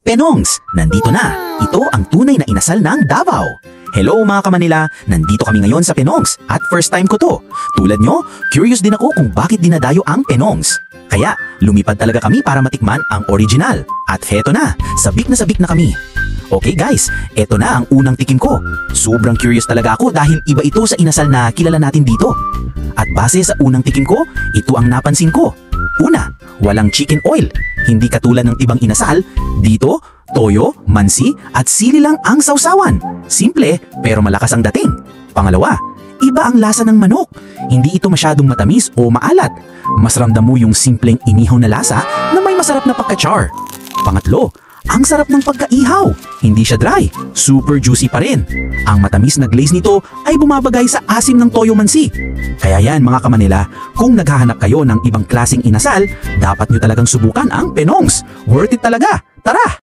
Penongs, nandito na. Ito ang tunay na inasal ng Davao. Hello mga kamanila, nandito kami ngayon sa Penongs at first time ko to. Tulad nyo, curious din ako kung bakit dinadayo ang Penongs. Kaya lumipad talaga kami para matikman ang original. At heto na sabik na kami. Okay guys, eto na ang unang tikim ko. Sobrang curious talaga ako dahil iba ito sa inasal na kilala natin dito. At base sa unang tikim ko, ito ang napansin ko. Una, walang chicken oil. Hindi katulad ng ibang inasal, dito, toyo, mansi at sili lang ang sausawan. Simple pero malakas ang dating. Pangalawa, iba ang lasa ng manok. Hindi ito masyadong matamis o maalat. Mas ramdam mo yung simpleng inihaw na lasa na may masarap na pagka-char. Pangatlo, ang sarap ng pagkaihaw. Hindi siya dry, super juicy pa rin. Ang matamis na glaze nito ay bumabagay sa asim ng toyo mansi. Kaya yan mga kamanila, kung naghahanap kayo ng ibang klaseng inasal, dapat nyo talagang subukan ang Penongs. Worth it talaga. Tara!